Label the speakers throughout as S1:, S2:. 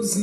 S1: Deus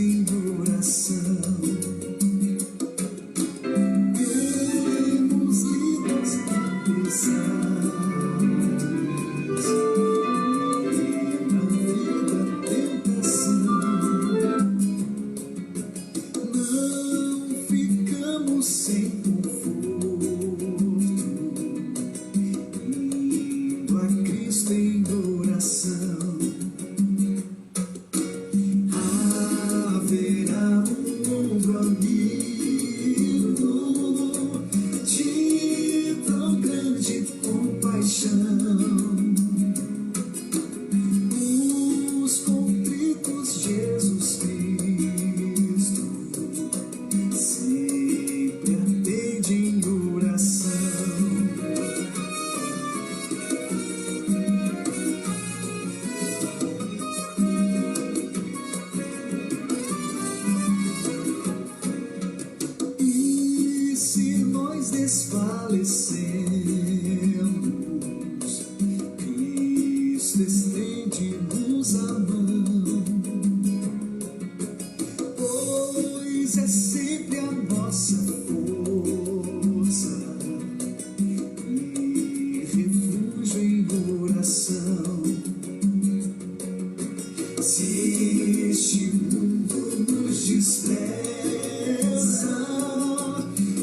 S1: Este mundo nos despreza.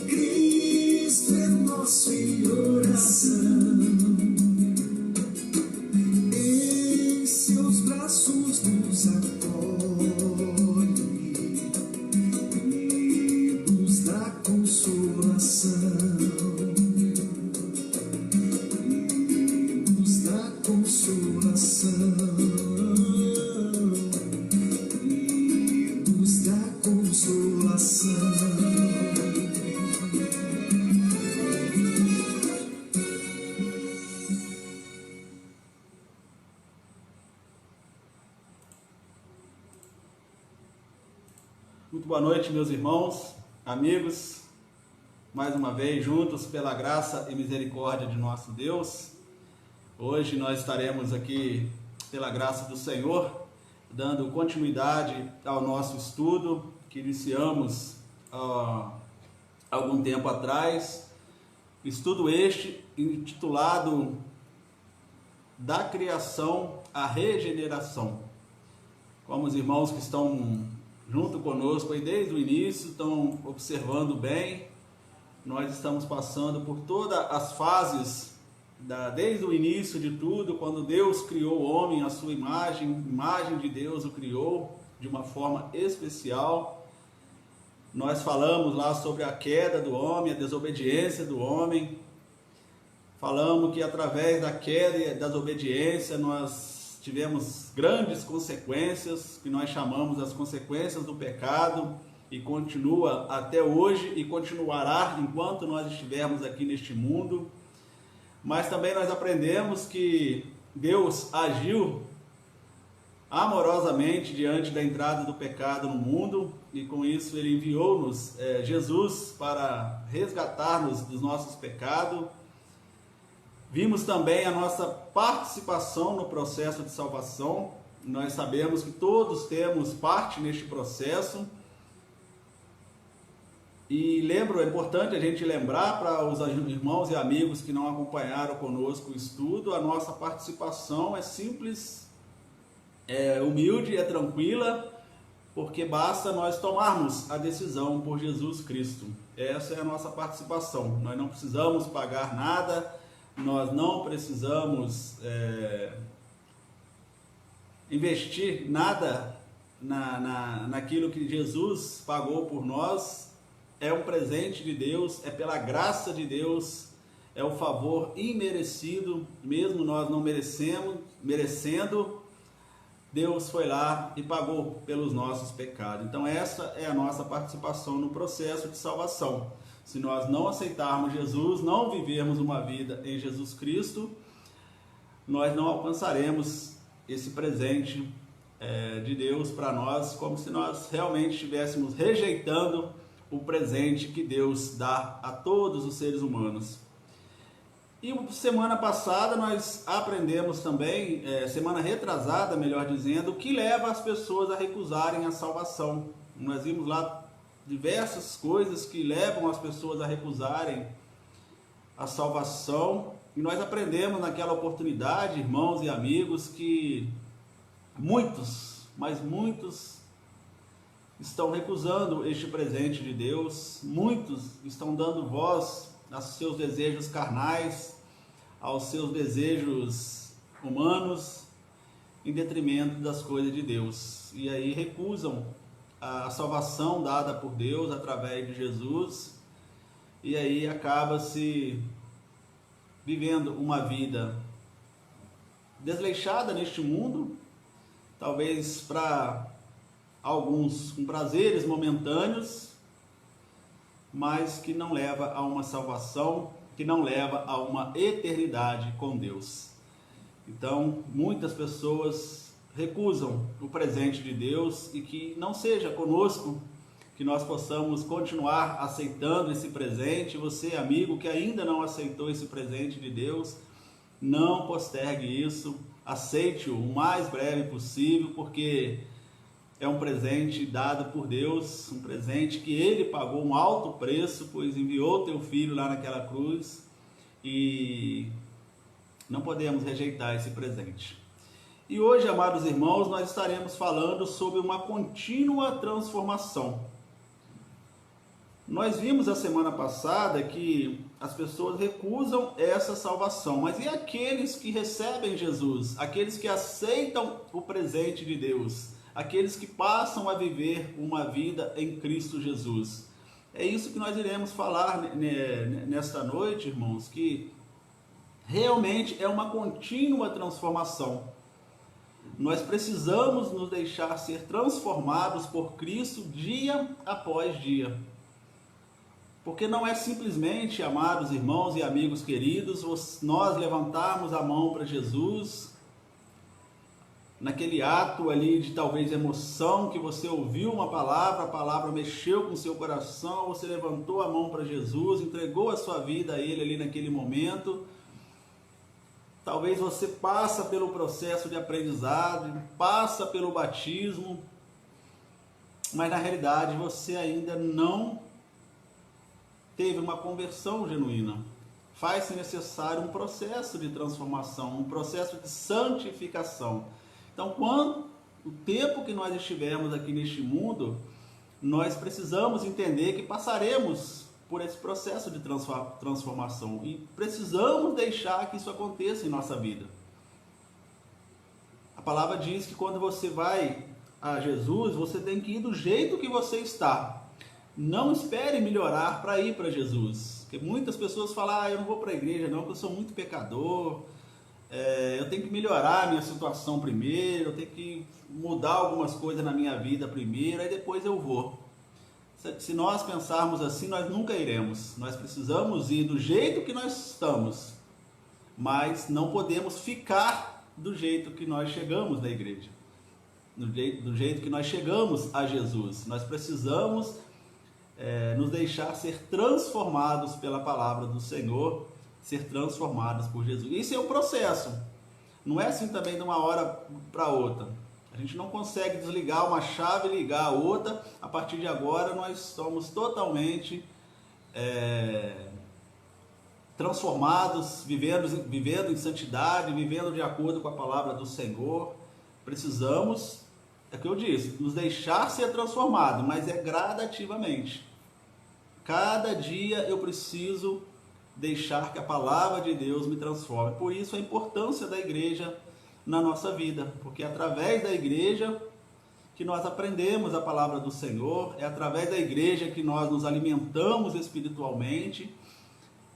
S1: Cristo é nosso em oração. Em seus braços nos acolhe e nos dá consolação.
S2: Muito boa noite, meus irmãos, amigos, mais uma vez juntos pela graça e misericórdia de nosso Deus. Hoje nós estaremos aqui, pela graça do Senhor, dando continuidade ao nosso estudo que iniciamos algum tempo atrás. Estudo este intitulado Da Criação à Regeneração. Como os irmãos que estão junto conosco aí desde o início estão observando bem, nós estamos passando por todas as fases, desde o início de tudo, quando Deus criou o homem à sua imagem de Deus o criou de uma forma especial. Nós falamos lá sobre a queda do homem, a desobediência do homem. Falamos que através da queda e da desobediência nós tivemos grandes consequências, que nós chamamos as consequências do pecado, e continua até hoje e continuará enquanto nós estivermos aqui neste mundo. Mas também nós aprendemos que Deus agiu amorosamente diante da entrada do pecado no mundo, e com isso Ele enviou-nos Jesus para resgatar-nos dos nossos pecados. Vimos também a nossa participação no processo de salvação. Nós sabemos que todos temos parte neste processo. E é importante a gente lembrar para os irmãos e amigos que não acompanharam conosco o estudo, a nossa participação é simples, é humilde, é tranquila, porque basta nós tomarmos a decisão por Jesus Cristo. Essa é a nossa participação. Nós não precisamos pagar nada. Nós não precisamos investir nada naquilo que Jesus pagou por nós. É um presente de Deus, é pela graça de Deus, é o favor imerecido, mesmo nós não merecendo, Deus foi lá e pagou pelos nossos pecados. Então essa é a nossa participação no processo de salvação. Se nós não aceitarmos Jesus, não vivermos uma vida em Jesus Cristo, nós não alcançaremos esse presente de Deus para nós, como se nós realmente estivéssemos rejeitando o presente que Deus dá a todos os seres humanos. E semana passada nós aprendemos também, semana retrasada, melhor dizendo, o que leva as pessoas a recusarem a salvação. Nós vimos lá diversas coisas que levam as pessoas a recusarem a salvação, e nós aprendemos naquela oportunidade, irmãos e amigos, que muitos estão recusando este presente de Deus, muitos estão dando voz aos seus desejos carnais, aos seus desejos humanos, em detrimento das coisas de Deus, e aí recusam a salvação dada por Deus através de Jesus, e aí acaba-se vivendo uma vida desleixada neste mundo, talvez para alguns com prazeres momentâneos, mas que não leva a uma salvação, que não leva a uma eternidade com Deus. Então, muitas pessoas recusam o presente de Deus, e que não seja conosco que nós possamos continuar aceitando esse presente. Você, amigo, que ainda não aceitou esse presente de Deus, não postergue isso, aceite-o o mais breve possível, porque é um presente dado por Deus, um presente que Ele pagou um alto preço, pois enviou teu Filho lá naquela cruz, e não podemos rejeitar esse presente. E hoje, amados irmãos, nós estaremos falando sobre uma contínua transformação. Nós vimos a semana passada que as pessoas recusam essa salvação, mas e aqueles que recebem Jesus, aqueles que aceitam o presente de Deus, aqueles que passam a viver uma vida em Cristo Jesus? É isso que nós iremos falar nesta noite, irmãos, que realmente é uma contínua transformação. Nós precisamos nos deixar ser transformados por Cristo dia após dia. Porque não é simplesmente, amados irmãos e amigos queridos, nós levantarmos a mão para Jesus, naquele ato ali de talvez emoção, que você ouviu uma palavra, a palavra mexeu com o seu coração, você levantou a mão para Jesus, entregou a sua vida a Ele ali naquele momento. Talvez você passa pelo processo de aprendizado, passa pelo batismo, mas na realidade você ainda não teve uma conversão genuína. Faz-se necessário um processo de transformação, um processo de santificação. Então, quando o tempo que nós estivermos aqui neste mundo, nós precisamos entender que passaremos por esse processo de transformação e precisamos deixar que isso aconteça em nossa vida. A palavra diz que quando você vai a Jesus, você tem que ir do jeito que você está. Não espere melhorar para ir para Jesus. Porque muitas pessoas falam, eu não vou para a igreja não, porque eu sou muito pecador, eu tenho que melhorar a minha situação primeiro, eu tenho que mudar algumas coisas na minha vida primeiro, aí depois eu vou. Se nós pensarmos assim, nós nunca iremos. Nós precisamos ir do jeito que nós estamos, mas não podemos ficar do jeito que nós chegamos na igreja, do jeito que nós chegamos a Jesus. Nós precisamos nos deixar ser transformados pela palavra do Senhor, ser transformados por Jesus. Isso é um processo, não é assim também de uma hora para outra. A gente não consegue desligar uma chave e ligar a outra. A partir de agora nós somos totalmente transformados, vivendo em santidade, vivendo de acordo com a palavra do Senhor. Precisamos, é o que eu disse, nos deixar ser transformado, mas é gradativamente. Cada dia eu preciso deixar que a palavra de Deus me transforme. Por isso a importância da igreja na nossa vida, porque é através da igreja que nós aprendemos a palavra do Senhor, é através da igreja que nós nos alimentamos espiritualmente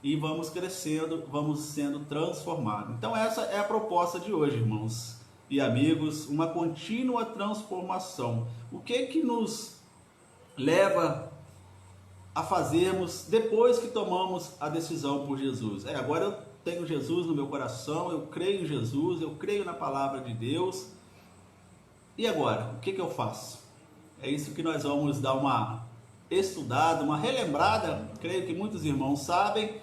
S2: e vamos crescendo, vamos sendo transformados. Então essa é a proposta de hoje, irmãos e amigos, uma contínua transformação. O que nos leva a fazermos depois que tomamos a decisão por Jesus? Agora eu tenho Jesus no meu coração, eu creio em Jesus, eu creio na palavra de Deus. E agora, o que eu faço? É isso que nós vamos dar uma estudada, uma relembrada. Creio que muitos irmãos sabem,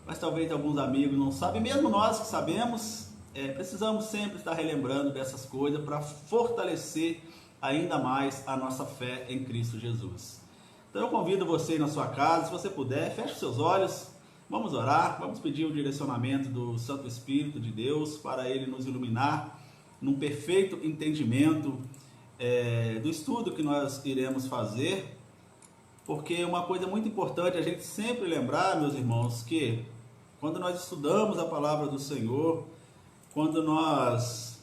S2: mas talvez alguns amigos não sabem. Mesmo nós que sabemos, precisamos sempre estar relembrando dessas coisas para fortalecer ainda mais a nossa fé em Cristo Jesus. Então eu convido você na sua casa, se você puder, feche seus olhos, vamos orar, vamos pedir o direcionamento do Santo Espírito de Deus para Ele nos iluminar num perfeito entendimento do estudo que nós iremos fazer, porque uma coisa muito importante a gente sempre lembrar, meus irmãos, que quando nós estudamos a palavra do Senhor, quando nós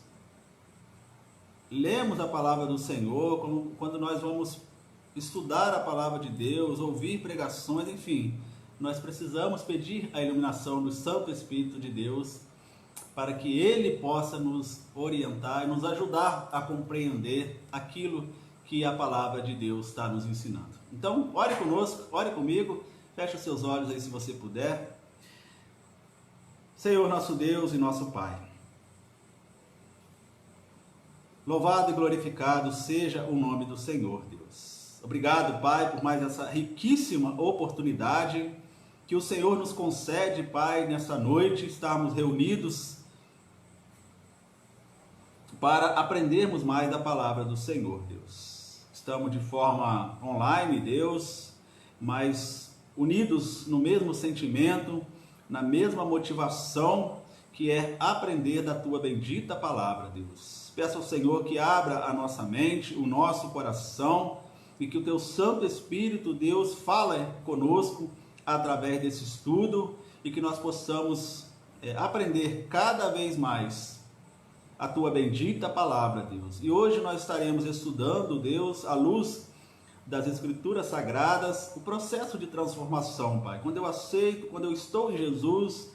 S2: lemos a palavra do Senhor, quando nós vamos estudar a palavra de Deus, ouvir pregações, enfim, nós precisamos pedir a iluminação do Santo Espírito de Deus para que Ele possa nos orientar e nos ajudar a compreender aquilo que a palavra de Deus está nos ensinando. Então, ore conosco, ore comigo, feche os seus olhos aí se você puder. Senhor, nosso Deus e nosso Pai, louvado e glorificado seja o nome do Senhor, Deus. Obrigado, Pai, por mais essa riquíssima oportunidade que o Senhor nos concede, Pai, nessa noite, estarmos reunidos para aprendermos mais da palavra do Senhor, Deus. Estamos de forma online, Deus, mas unidos no mesmo sentimento, na mesma motivação, que é aprender da Tua bendita palavra, Deus. Peço ao Senhor que abra a nossa mente, o nosso coração, e que o Teu Santo Espírito, Deus, fale conosco através desse estudo, e que nós possamos aprender cada vez mais a Tua bendita palavra, Deus. E hoje nós estaremos estudando, Deus, à luz das Escrituras Sagradas, o processo de transformação, Pai. Quando eu aceito, quando eu estou em Jesus,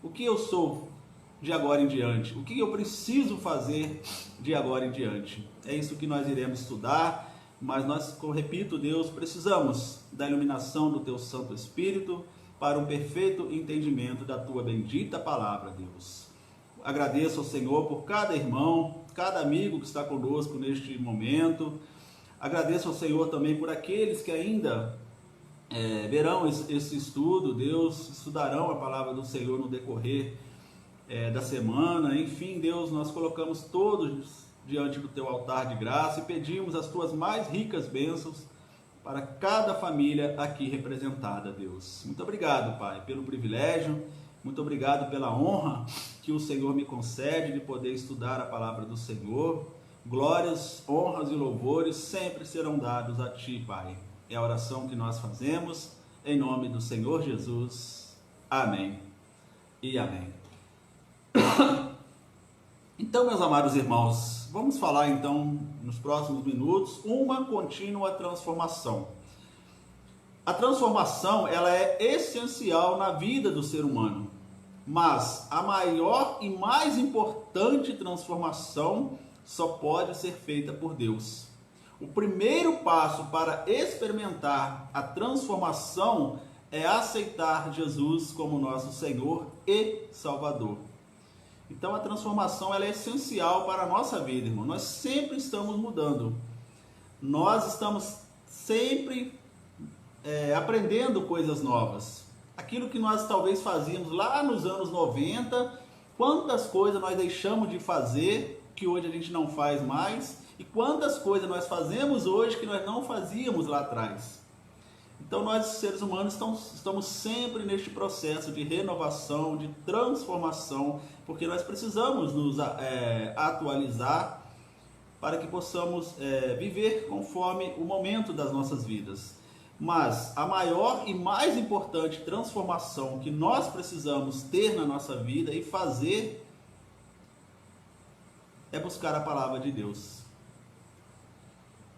S2: o que eu sou de agora em diante? O que eu preciso fazer de agora em diante? É isso que nós iremos estudar, mas nós, como repito, Deus, precisamos da iluminação do Teu Santo Espírito para um perfeito entendimento da Tua bendita palavra, Deus. Agradeço ao Senhor por cada irmão, cada amigo que está conosco neste momento. Agradeço ao Senhor também por aqueles que ainda verão esse estudo, Deus, estudarão a palavra do Senhor no decorrer da semana. Enfim, Deus, nós colocamos todos diante do Teu altar de graça e pedimos as Tuas mais ricas bênçãos para cada família aqui representada, Deus. Muito obrigado, Pai, pelo privilégio, muito obrigado pela honra que o Senhor me concede de poder estudar a palavra do Senhor. Glórias, honras e louvores sempre serão dados a Ti, Pai. É a oração que nós fazemos em nome do Senhor Jesus. Amém e amém. Então, meus amados irmãos, vamos falar então nos próximos minutos uma contínua transformação. A transformação, ela é essencial na vida do ser humano, mas a maior e mais importante transformação só pode ser feita por Deus. O primeiro passo para experimentar a transformação é aceitar Jesus como nosso Senhor e Salvador. Então a transformação ela é essencial para a nossa vida, irmão. Nós sempre estamos mudando. Nós estamos sempre aprendendo coisas novas. Aquilo que nós talvez fazíamos lá nos anos 90, quantas coisas nós deixamos de fazer que hoje a gente não faz mais, e quantas coisas nós fazemos hoje que nós não fazíamos lá atrás. Então nós, seres humanos, estamos sempre neste processo de renovação, de transformação, porque nós precisamos nos atualizar para que possamos viver conforme o momento das nossas vidas. Mas a maior e mais importante transformação que nós precisamos ter na nossa vida e fazer é buscar a palavra de Deus.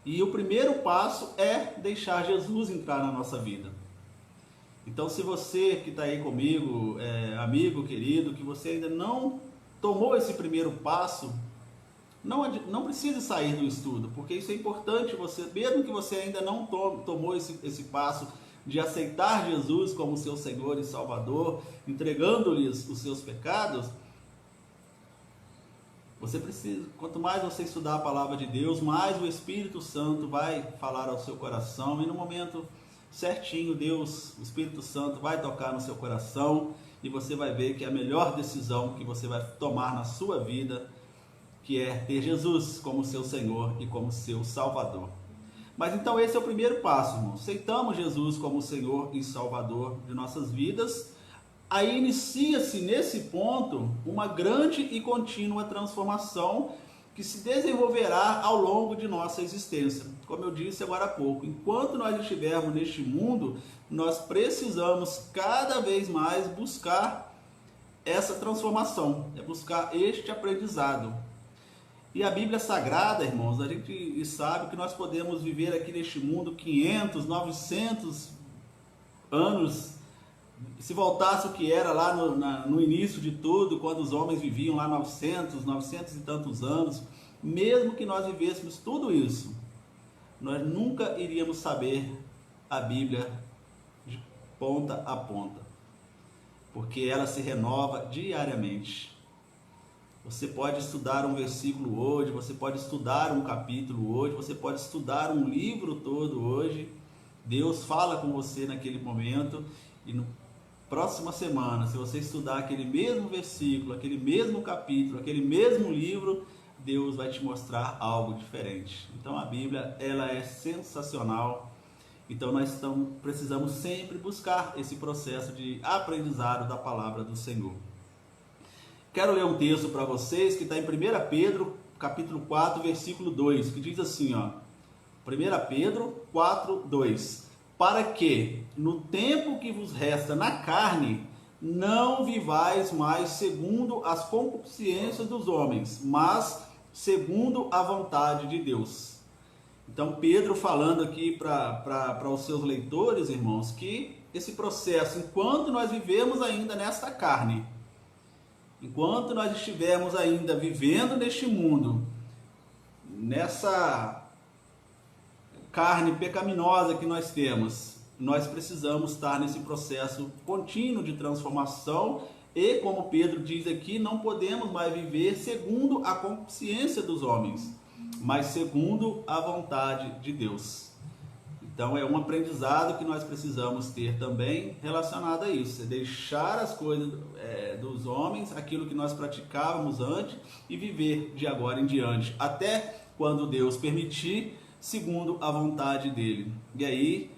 S2: E o primeiro passo é deixar Jesus entrar na nossa vida. Então, se você que está aí comigo, amigo, querido, que você ainda não tomou esse primeiro passo, não precise sair do estudo, porque isso é importante. Você, mesmo que você ainda não tomou esse passo de aceitar Jesus como seu Senhor e Salvador, entregando-lhes os seus pecados, você precisa, quanto mais você estudar a palavra de Deus, mais o Espírito Santo vai falar ao seu coração, e no momento certinho, Deus, o Espírito Santo vai tocar no seu coração, e você vai ver que é a melhor decisão que você vai tomar na sua vida, que é ter Jesus como seu Senhor e como seu Salvador. Mas então esse é o primeiro passo, irmão. Aceitamos Jesus como Senhor e Salvador de nossas vidas. Aí inicia-se nesse ponto uma grande e contínua transformação que se desenvolverá ao longo de nossa existência. Como eu disse agora há pouco, enquanto nós estivermos neste mundo, nós precisamos cada vez mais buscar essa transformação, buscar este aprendizado. E a Bíblia Sagrada, irmãos, a gente sabe que nós podemos viver aqui neste mundo 500, 900 anos. Se voltasse o que era lá no início de tudo, quando os homens viviam lá 900 e tantos anos, mesmo que nós vivêssemos tudo isso, nós nunca iríamos saber a Bíblia de ponta a ponta, porque ela se renova diariamente. Você pode estudar um versículo hoje, você pode estudar um capítulo hoje, você pode estudar um livro todo hoje. Deus fala com você naquele momento, e no próxima semana, se você estudar aquele mesmo versículo, aquele mesmo capítulo, aquele mesmo livro, Deus vai te mostrar algo diferente. Então a Bíblia, ela é sensacional. Então nós precisamos sempre buscar esse processo de aprendizado da palavra do Senhor. Quero ler um texto para vocês que está em 1 Pedro, capítulo 4, versículo 2, que diz assim, ó, 1 Pedro 4, 2, para que, no tempo que vos resta na carne, não vivais mais segundo as concupiscências dos homens, mas segundo a vontade de Deus. Então, Pedro falando aqui para os seus leitores, irmãos, que esse processo, enquanto nós vivemos ainda nesta carne, enquanto nós estivermos ainda vivendo neste mundo, nessa carne pecaminosa que nós temos, nós precisamos estar nesse processo contínuo de transformação e, como Pedro diz aqui, não podemos mais viver segundo a concupiscência dos homens, mas segundo a vontade de Deus. Então é um aprendizado que nós precisamos ter também relacionado a isso, é deixar as coisas dos homens, aquilo que nós praticávamos antes, e viver de agora em diante, até quando Deus permitir, segundo a vontade dele. E aí,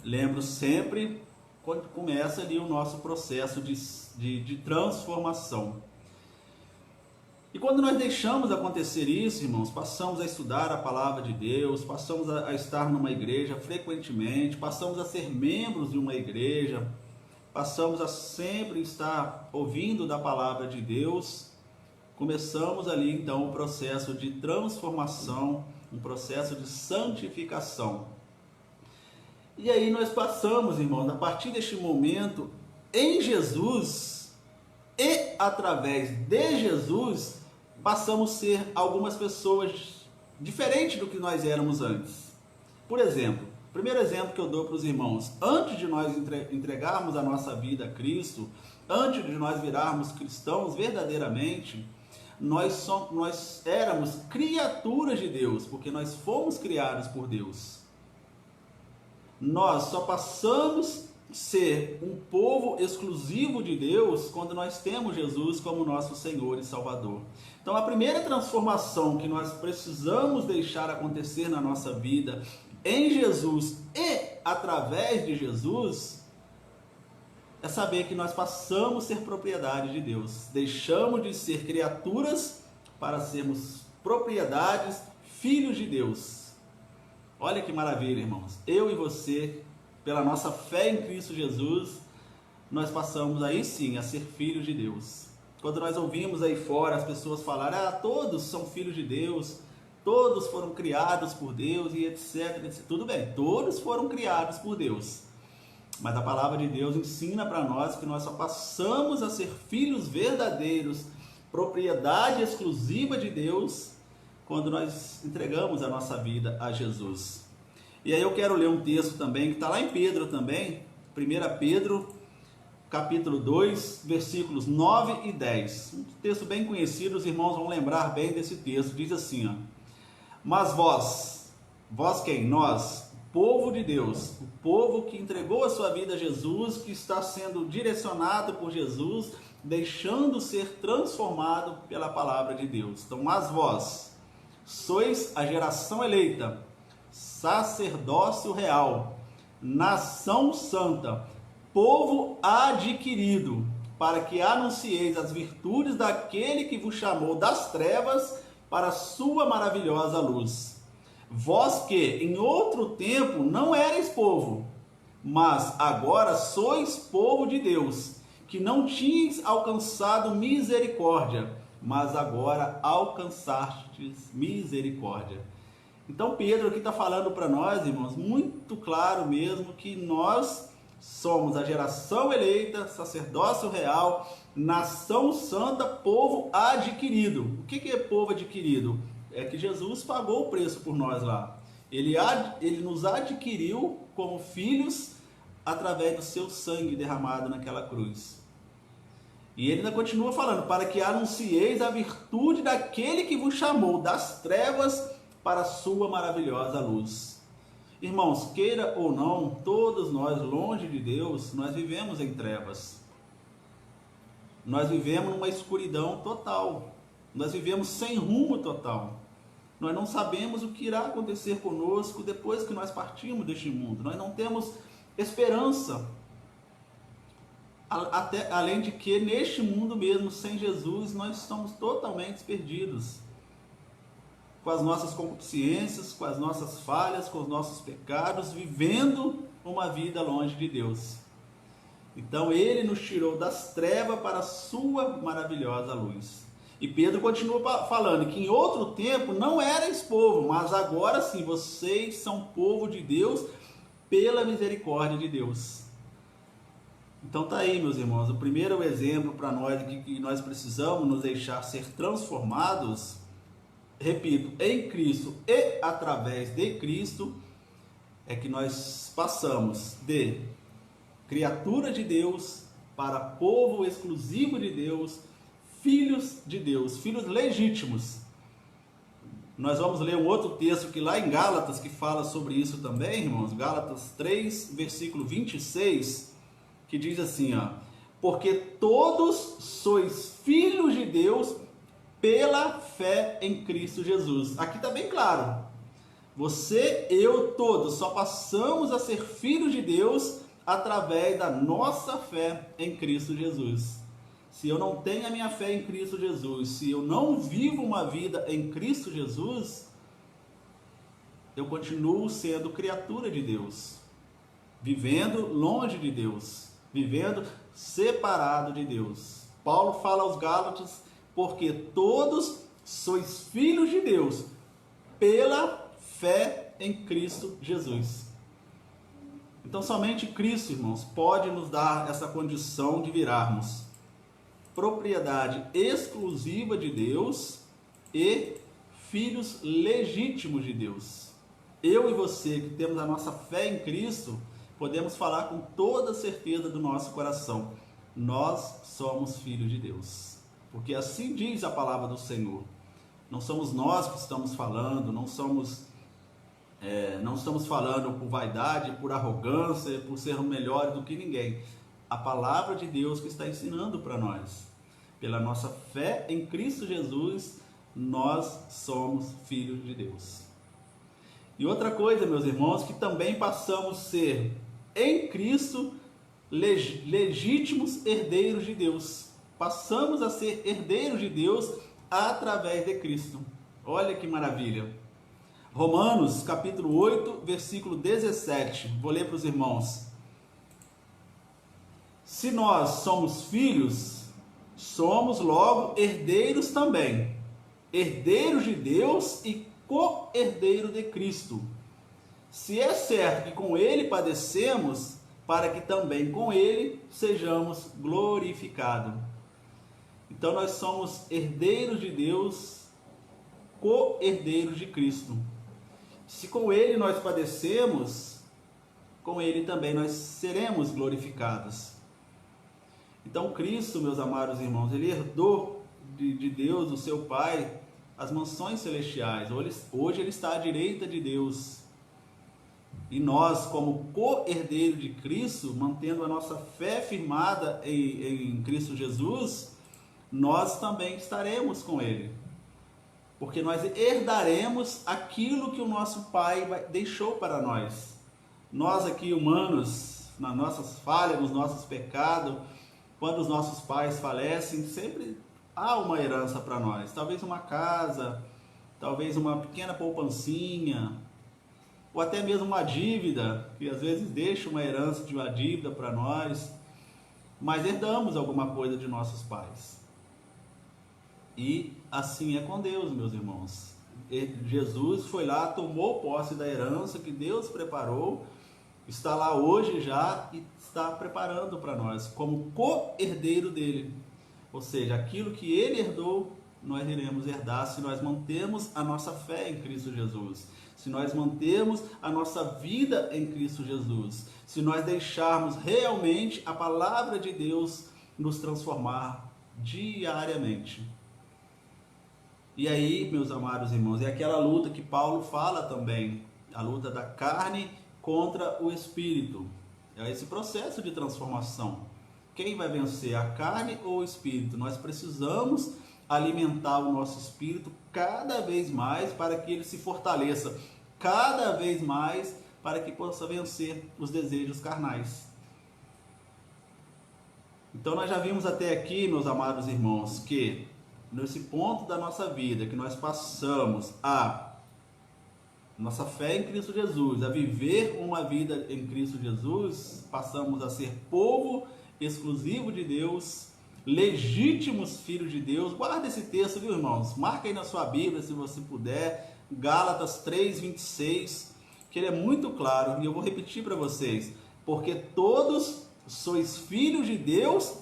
S2: lembro sempre, quando começa ali o nosso processo de transformação. E quando nós deixamos acontecer isso, irmãos, passamos a estudar a palavra de Deus, passamos a estar numa igreja frequentemente, passamos a ser membros de uma igreja, passamos a sempre estar ouvindo da palavra de Deus, começamos ali então o processo de transformação, um processo de santificação. E aí nós passamos, irmãos, a partir deste momento, em Jesus e através de Jesus, passamos a ser algumas pessoas diferentes do que nós éramos antes. Por exemplo, o primeiro exemplo que eu dou para os irmãos, antes de nós entregarmos a nossa vida a Cristo, antes de nós virarmos cristãos verdadeiramente, nós éramos criaturas de Deus, porque nós fomos criados por Deus. Nós só passamos a ser um povo exclusivo de Deus quando nós temos Jesus como nosso Senhor e Salvador. Então a primeira transformação que nós precisamos deixar acontecer na nossa vida em Jesus e através de Jesus é saber que nós passamos a ser propriedade de Deus. Deixamos de ser criaturas para sermos propriedades, filhos de Deus. Olha que maravilha, irmãos. Eu e você, pela nossa fé em Cristo Jesus, nós passamos aí sim a ser filhos de Deus. Quando nós ouvimos aí fora as pessoas falarem, todos são filhos de Deus, todos foram criados por Deus e etc, etc. Tudo bem, todos foram criados por Deus. Mas a palavra de Deus ensina para nós que nós só passamos a ser filhos verdadeiros, propriedade exclusiva de Deus, quando nós entregamos a nossa vida a Jesus. E aí eu quero ler um texto também, que está lá em Pedro também, 1 Pedro, capítulo 2, versículos 9 e 10. Um texto bem conhecido, os irmãos vão lembrar bem desse texto. Diz assim, ó: mas vós quem? Nós, povo de Deus, o povo que entregou a sua vida a Jesus, que está sendo direcionado por Jesus, deixando ser transformado pela palavra de Deus. Então, mas vós sois a geração eleita, sacerdócio real, nação santa, povo adquirido, para que anuncieis as virtudes daquele que vos chamou das trevas para a sua maravilhosa luz. Vós que em outro tempo não erais povo, mas agora sois povo de Deus, que não tinhais alcançado misericórdia, mas agora alcançastes misericórdia. Então Pedro aqui está falando para nós, irmãos, muito claro mesmo, que nós somos a geração eleita, sacerdócio real, nação santa, povo adquirido. O que é povo adquirido? É que Jesus pagou o preço por nós lá. Ele nos adquiriu como filhos através do seu sangue derramado naquela cruz. E ele ainda continua falando, para que anuncieis a virtude daquele que vos chamou das trevas para a sua maravilhosa luz. Irmãos, queira ou não, todos nós, longe de Deus, nós vivemos em trevas. Nós vivemos numa escuridão total. Nós vivemos sem rumo total. Nós não sabemos o que irá acontecer conosco depois que nós partimos deste mundo. Nós não temos esperança. Além de que neste mundo mesmo, sem Jesus, nós estamos totalmente perdidos. com as nossas concupiscências, com as nossas falhas, com os nossos pecados, vivendo uma vida longe de Deus. Então ele nos tirou das trevas para a sua maravilhosa luz. E Pedro continua falando que em outro tempo não erais povo, mas agora sim vocês são povo de Deus pela misericórdia de Deus. Então tá aí, meus irmãos, o primeiro exemplo para nós de que nós precisamos nos deixar ser transformados, repito, em Cristo e através de Cristo, é que nós passamos de criatura de Deus para povo exclusivo de Deus, filhos de Deus, filhos legítimos. Nós vamos ler um outro texto que lá em Gálatas que fala sobre isso também, irmãos, Gálatas 3, versículo 26, que diz assim, ó: porque todos sois filhos de Deus pela fé em Cristo Jesus. Aqui está bem claro. Você, eu, todos só passamos a ser filhos de Deus através da nossa fé em Cristo Jesus. Se eu não tenho a minha fé em Cristo Jesus, se eu não vivo uma vida em Cristo Jesus, eu continuo sendo criatura de Deus, vivendo longe de Deus, vivendo separado de Deus. Paulo fala aos Gálatas: porque todos sois filhos de Deus pela fé em Cristo Jesus. Então somente Cristo, irmãos, pode nos dar essa condição de virarmos propriedade exclusiva de Deus e filhos legítimos de Deus. Eu e você que temos a nossa fé em Cristo, podemos falar com toda certeza do nosso coração: nós somos filhos de Deus. Porque assim diz a palavra do Senhor. Não somos nós que estamos falando, não estamos falando por vaidade, por arrogância, por ser melhores do que ninguém. A palavra de Deus que está ensinando para nós. Pela nossa fé em Cristo Jesus, nós somos filhos de Deus. E outra coisa, meus irmãos, que também passamos a ser em Cristo legítimos herdeiros de Deus. Passamos a ser herdeiros de Deus através de Cristo. Olha que maravilha. Romanos, capítulo 8, versículo 17. Vou ler para os irmãos. Se nós somos filhos, somos logo herdeiros também. Herdeiros de Deus e co-herdeiro de Cristo. Se é certo que com ele padecemos, para que também com ele sejamos glorificados. Então nós somos herdeiros de Deus, co-herdeiros de Cristo. Se com ele nós padecemos, com ele também nós seremos glorificados. Então Cristo, meus amados irmãos, ele herdou de Deus, o seu Pai, as mansões celestiais. Hoje ele está à direita de Deus. E nós, como co-herdeiro de Cristo, mantendo a nossa fé firmada em Cristo Jesus, nós também estaremos com ele. Porque nós herdaremos aquilo que o nosso Pai deixou para nós. Nós aqui, humanos, nas nossas falhas, nos nossos pecados, quando os nossos pais falecem, sempre há uma herança para nós. Talvez uma casa, talvez uma pequena poupancinha, ou até mesmo uma dívida, que às vezes deixa uma herança de uma dívida para nós. Mas herdamos alguma coisa de nossos pais. E assim é com Deus, meus irmãos. Jesus foi lá, tomou posse da herança que Deus preparou, está lá hoje já e está preparando para nós, como co-herdeiro dele. Ou seja, aquilo que ele herdou, nós iremos herdar se nós mantemos a nossa fé em Cristo Jesus. Se nós mantemos a nossa vida em Cristo Jesus. Se nós deixarmos realmente a palavra de Deus nos transformar diariamente. E aí, meus amados irmãos, é aquela luta que Paulo fala também, a luta da carne contra o espírito. É esse processo de transformação. Quem vai vencer, a carne ou o espírito? Nós precisamos alimentar o nosso espírito cada vez mais para que ele se fortaleça, cada vez mais para que possa vencer os desejos carnais. Então nós já vimos até aqui, meus amados irmãos, que nesse ponto da nossa vida que nós passamos a nossa fé em Cristo Jesus, a viver uma vida em Cristo Jesus, passamos a ser povo exclusivo de Deus, legítimos filhos de Deus. Guarda esse texto, viu, irmãos? Marca aí na sua Bíblia, se você puder, Gálatas 3:26, que ele é muito claro, e eu vou repetir para vocês: porque todos sois filhos de Deus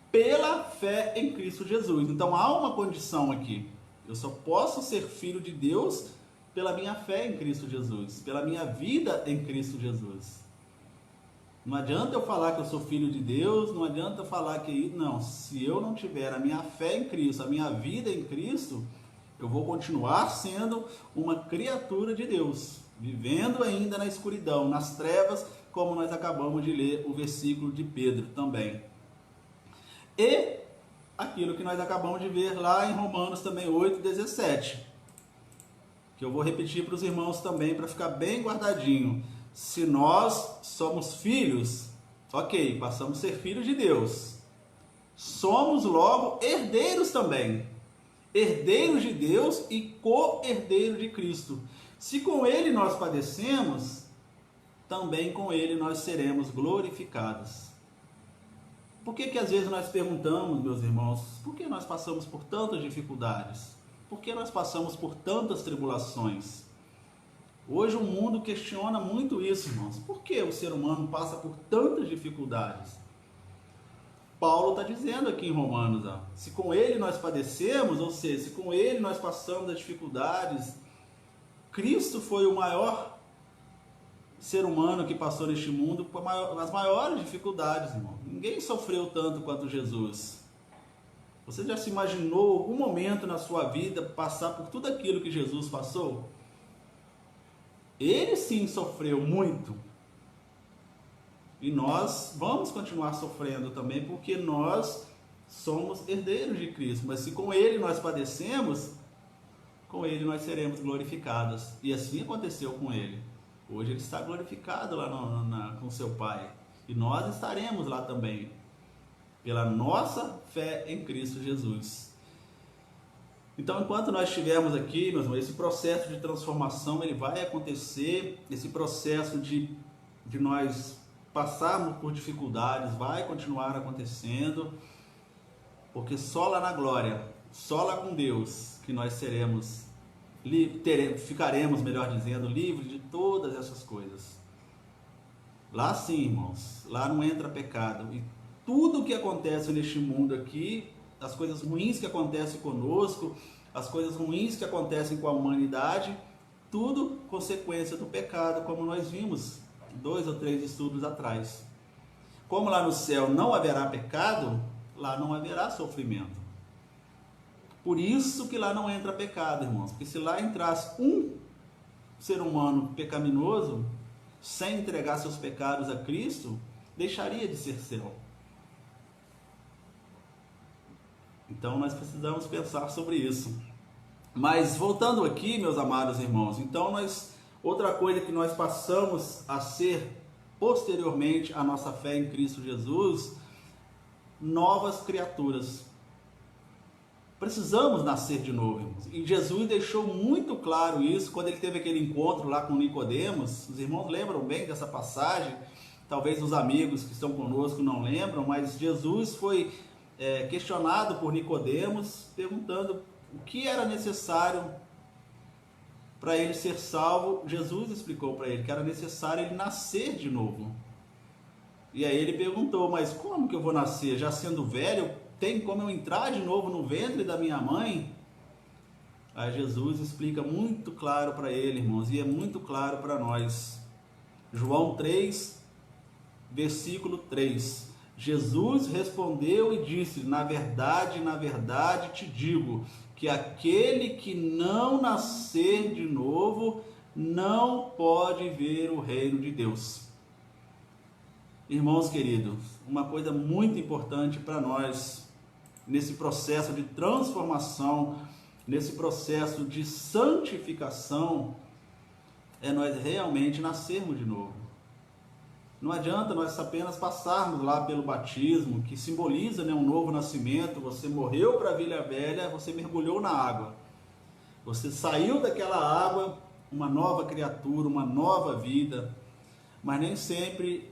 S2: pela fé em Cristo Jesus. Então há uma condição aqui: eu só posso ser filho de Deus pela minha fé em Cristo Jesus, pela minha vida em Cristo Jesus. Não adianta eu falar que eu sou filho de Deus, não adianta eu falar que... Não, se eu não tiver a minha fé em Cristo, a minha vida em Cristo, eu vou continuar sendo uma criatura de Deus, vivendo ainda na escuridão, nas trevas, como nós acabamos de ler o versículo de Pedro também. E aquilo que nós acabamos de ver lá em Romanos também 8:17, que eu vou repetir para os irmãos também, para ficar bem guardadinho. Se nós somos filhos, ok, passamos a ser filhos de Deus, somos logo herdeiros também, herdeiros de Deus e co-herdeiros de Cristo. Se com Ele nós padecemos, também com Ele nós seremos glorificados. Por que às vezes nós perguntamos, meus irmãos, por que nós passamos por tantas dificuldades? Por que nós passamos por tantas tribulações? Hoje o mundo questiona muito isso, irmãos. Por que o ser humano passa por tantas dificuldades? Paulo está dizendo aqui em Romanos, se com ele nós padecemos, ou seja, se com ele nós passamos as dificuldades, Cristo foi o maior ser humano que passou neste mundo com as maiores dificuldades, irmão. Ninguém sofreu tanto quanto Jesus. Você já se imaginou algum momento na sua vida passar por tudo aquilo que Jesus passou? Ele sim sofreu muito. E nós vamos continuar sofrendo também, porque nós somos herdeiros de Cristo. Mas se com Ele nós padecemos, com Ele nós seremos glorificados. E assim aconteceu com Ele. Hoje Ele está glorificado lá com seu Pai. E nós estaremos lá também, pela nossa fé em Cristo Jesus. Então, enquanto nós estivermos aqui, meus irmãos, esse processo de transformação ele vai acontecer, esse processo de nós passarmos por dificuldades vai continuar acontecendo, porque só lá na glória, só lá com Deus, que nós ficaremos, melhor dizendo, livres de todas essas coisas. Lá sim, irmãos, lá não entra pecado. E tudo o que acontece neste mundo aqui, as coisas ruins que acontecem conosco, as coisas ruins que acontecem com a humanidade, tudo consequência do pecado, como nós vimos 2 ou 3 estudos atrás. Como lá no céu não haverá pecado, lá não haverá sofrimento. Por isso que lá não entra pecado, irmãos, porque se lá entrasse um ser humano pecaminoso, sem entregar seus pecados a Cristo, deixaria de ser céu. Então nós precisamos pensar sobre isso. Mas voltando aqui, meus amados irmãos, então outra coisa que nós passamos a ser posteriormente à nossa fé em Cristo Jesus, novas criaturas. Precisamos nascer de novo, irmãos. E Jesus deixou muito claro isso quando ele teve aquele encontro lá com Nicodemos. Os irmãos lembram bem dessa passagem? Talvez os amigos que estão conosco não lembram, mas Jesus foi questionado por Nicodemos, perguntando o que era necessário para ele ser salvo. Jesus explicou para ele que era necessário ele nascer de novo. E aí ele perguntou, mas como que eu vou nascer? Já sendo velho, tem como eu entrar de novo no ventre da minha mãe? Aí Jesus explica muito claro para ele, irmãos, e é muito claro para nós. João 3, versículo 3. Jesus respondeu e disse, na verdade te digo, que aquele que não nascer de novo, não pode ver o reino de Deus. Irmãos queridos, uma coisa muito importante para nós, nesse processo de transformação, nesse processo de santificação, é nós realmente nascermos de novo. Não adianta nós apenas passarmos lá pelo batismo, que simboliza, né, um novo nascimento. Você morreu para a vida velha, você mergulhou na água. Você saiu daquela água, uma nova criatura, uma nova vida. Mas nem sempre,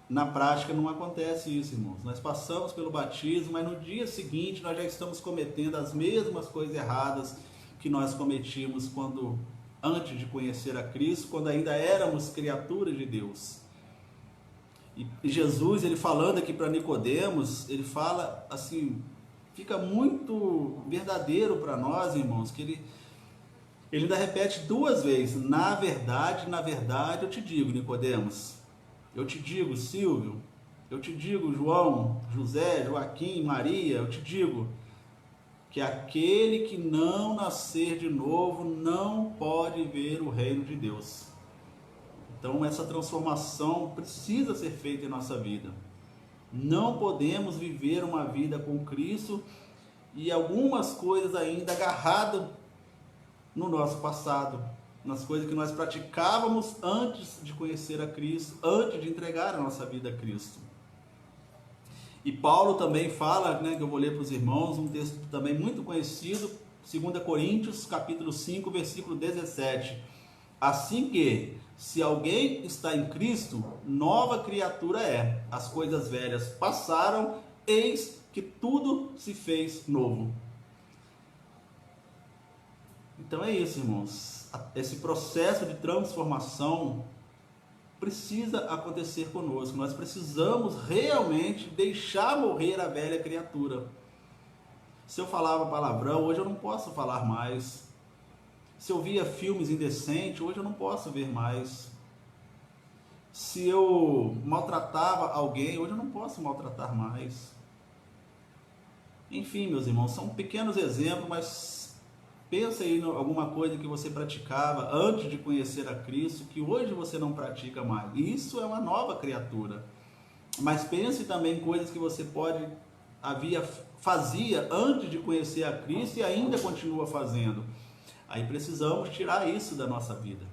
S2: na prática, não acontece isso, irmãos. Nós passamos pelo batismo, mas no dia seguinte nós já estamos cometendo as mesmas coisas erradas que nós cometíamos antes de conhecer a Cristo, quando ainda éramos criaturas de Deus. E Jesus, ele falando aqui para Nicodemos, ele fala assim, fica muito verdadeiro para nós, irmãos, que ele ainda repete 2 vezes: na verdade, eu te digo, Nicodemos, eu te digo, Silvio, eu te digo, João, José, Joaquim, Maria, eu te digo que aquele que não nascer de novo não pode ver o reino de Deus. Então essa transformação precisa ser feita em nossa vida. Não podemos viver uma vida com Cristo e algumas coisas ainda agarradas no nosso passado, nas coisas que nós praticávamos antes de conhecer a Cristo, antes de entregar a nossa vida a Cristo. E Paulo também fala, né, que eu vou ler para os irmãos, um texto também muito conhecido, 2 Coríntios, capítulo 5, versículo 17. Assim que, se alguém está em Cristo, nova criatura é. As coisas velhas passaram, eis que tudo se fez novo. Então é isso, irmãos. Esse processo de transformação precisa acontecer conosco. Nós precisamos realmente deixar morrer a velha criatura. Se eu falava palavrão, hoje eu não posso falar mais. Se eu via filmes indecentes, hoje eu não posso ver mais. Se eu maltratava alguém, hoje eu não posso maltratar mais. Enfim, meus irmãos, são pequenos exemplos, mas pensa aí em alguma coisa que você praticava antes de conhecer a Cristo, que hoje você não pratica mais. Isso é uma nova criatura. Mas pense também em coisas que você fazia antes de conhecer a Cristo e ainda continua fazendo. Aí precisamos tirar isso da nossa vida.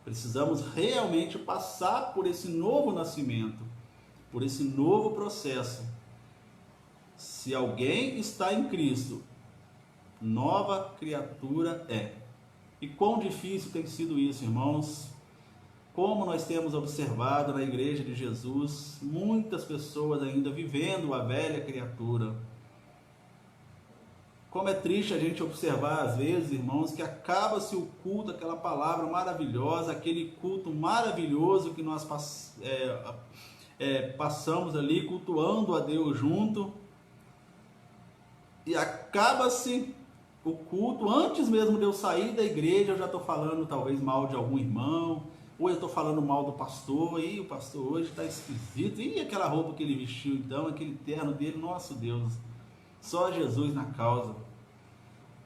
S2: Precisamos realmente passar por esse novo nascimento, por esse novo processo. Se alguém está em Cristo, nova criatura é. E quão difícil tem sido isso, irmãos. Como nós temos observado na igreja de Jesus, muitas pessoas ainda vivendo a velha criatura. Como é triste a gente observar às vezes, irmãos, que acaba-se o culto, aquela palavra maravilhosa, aquele culto maravilhoso que nós passamos ali cultuando a Deus junto, e acaba-se o culto, antes mesmo de eu sair da igreja, eu já estou falando talvez mal de algum irmão, ou eu estou falando mal do pastor, e o pastor hoje está esquisito, e aquela roupa que ele vestiu então, aquele terno dele, nosso Deus, só Jesus na causa.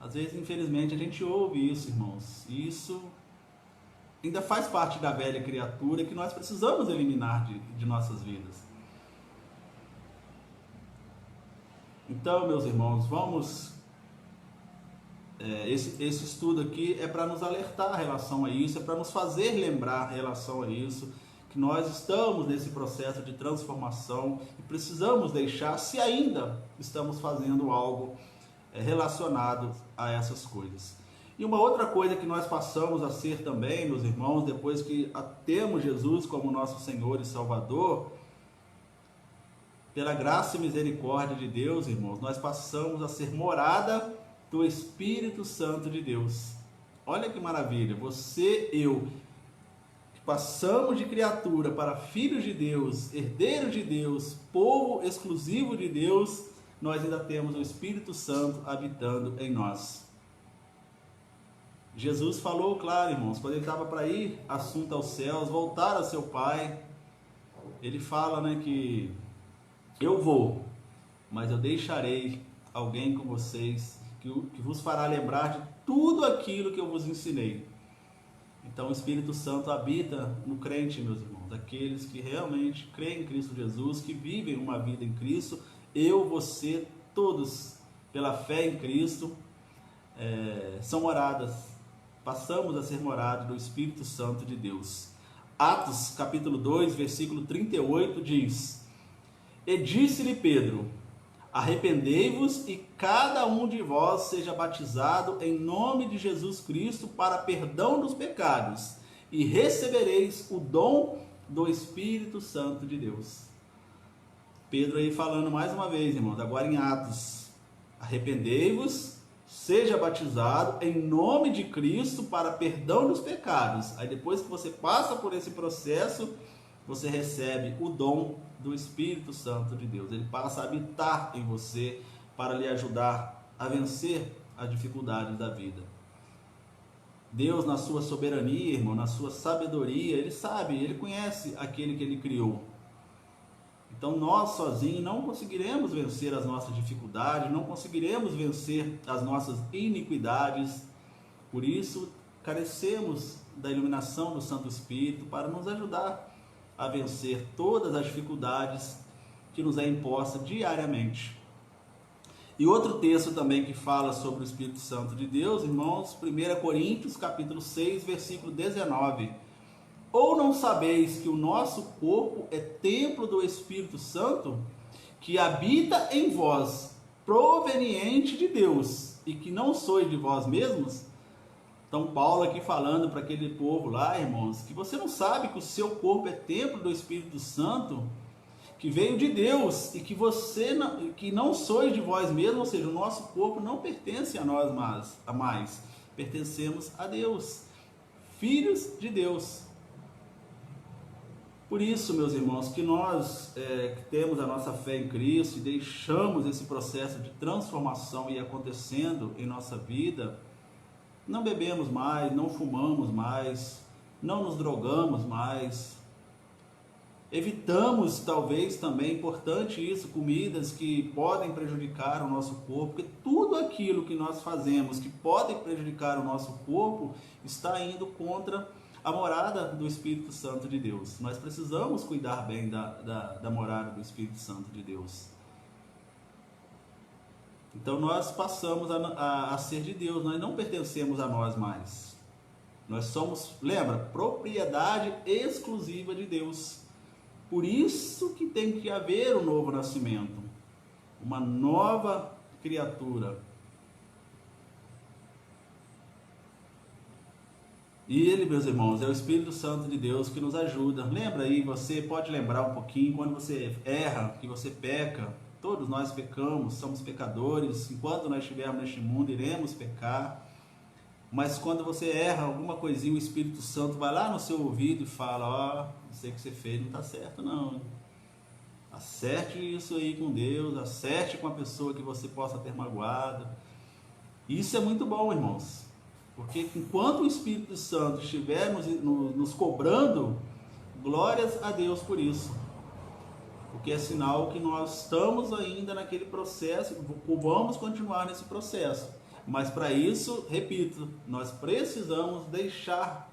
S2: Às vezes, infelizmente, a gente ouve isso, irmãos, e isso ainda faz parte da velha criatura que nós precisamos eliminar de nossas vidas. Então, meus irmãos, vamos... Esse estudo aqui é para nos alertar em relação a isso, é para nos fazer lembrar em relação a isso, que nós estamos nesse processo de transformação e precisamos deixar, se ainda estamos fazendo algo relacionado a essas coisas. E uma outra coisa que nós passamos a ser também, meus irmãos, depois que temos Jesus como nosso Senhor e Salvador, pela graça e misericórdia de Deus, irmãos, nós passamos a ser morada do Espírito Santo de Deus. Olha que maravilha, você, eu, que passamos de criatura para filhos de Deus, herdeiros de Deus, povo exclusivo de Deus, nós ainda temos o Espírito Santo habitando em nós. Jesus falou, claro, irmãos, quando ele estava para ir assunto aos céus, voltar a seu Pai, ele fala, né, que eu vou, mas eu deixarei alguém com vocês que vos fará lembrar de tudo aquilo que eu vos ensinei. Então o Espírito Santo habita no crente, meus irmãos, aqueles que realmente creem em Cristo Jesus, que vivem uma vida em Cristo, eu, você, todos, pela fé em Cristo, são moradas passamos a ser morada do Espírito Santo de Deus. Atos capítulo 2, versículo 38 diz: E disse-lhe Pedro: Arrependei-vos e cada um de vós seja batizado em nome de Jesus Cristo para perdão dos pecados, e recebereis o dom do Espírito Santo de Deus. Pedro aí falando mais uma vez, irmãos, agora em Atos: Arrependei-vos, seja batizado em nome de Cristo para perdão dos pecados. Aí depois que você passa por esse processo, você recebe o dom do Espírito Santo de Deus. Ele passa a habitar em você para lhe ajudar a vencer as dificuldades da vida. Deus, na sua soberania, irmão, na sua sabedoria, Ele sabe, Ele conhece aquele que Ele criou. Então nós sozinhos não conseguiremos vencer as nossas dificuldades, não conseguiremos vencer as nossas iniquidades. Por isso, carecemos da iluminação do Santo Espírito para nos ajudar a vencer todas as dificuldades que nos é imposta diariamente. E outro texto também que fala sobre o Espírito Santo de Deus, irmãos, 1 Coríntios capítulo 6, versículo 19. Ou não sabeis que o nosso corpo é templo do Espírito Santo, que habita em vós, proveniente de Deus, e que não sois de vós mesmos? Então Paulo aqui falando para aquele povo lá, irmãos, que você não sabe que o seu corpo é templo do Espírito Santo, que veio de Deus, e que você não, que não sois de vós mesmos, ou seja, o nosso corpo não pertence a nós mais, pertencemos a Deus, filhos de Deus. Por isso, meus irmãos, que nós que temos a nossa fé em Cristo e deixamos esse processo de transformação ir acontecendo em nossa vida, não bebemos mais, não fumamos mais, não nos drogamos mais, evitamos talvez também, importante isso, comidas que podem prejudicar o nosso corpo, porque tudo aquilo que nós fazemos que pode prejudicar o nosso corpo está indo contra a morada do Espírito Santo de Deus. Nós precisamos cuidar bem da morada do Espírito Santo de Deus. Então nós passamos a ser de Deus, nós não pertencemos a nós mais. Nós somos, lembra, propriedade exclusiva de Deus. Por isso que tem que haver um novo nascimento, uma nova criatura. E Ele, meus irmãos, é o Espírito Santo de Deus que nos ajuda. Lembra aí, você pode lembrar um pouquinho, quando você erra, que você peca. Todos nós pecamos, somos pecadores. Enquanto nós estivermos neste mundo, iremos pecar. Mas quando você erra alguma coisinha, o Espírito Santo vai lá no seu ouvido e fala: ó, isso aí que você fez não está certo não. Acerte isso aí com Deus, acerte com a pessoa que você possa ter magoado. Isso é muito bom, irmãos. Porque enquanto o Espírito Santo estiver nos cobrando, glórias a Deus por isso. Porque é sinal que nós estamos ainda naquele processo, vamos continuar nesse processo. Mas para isso, repito, nós precisamos deixar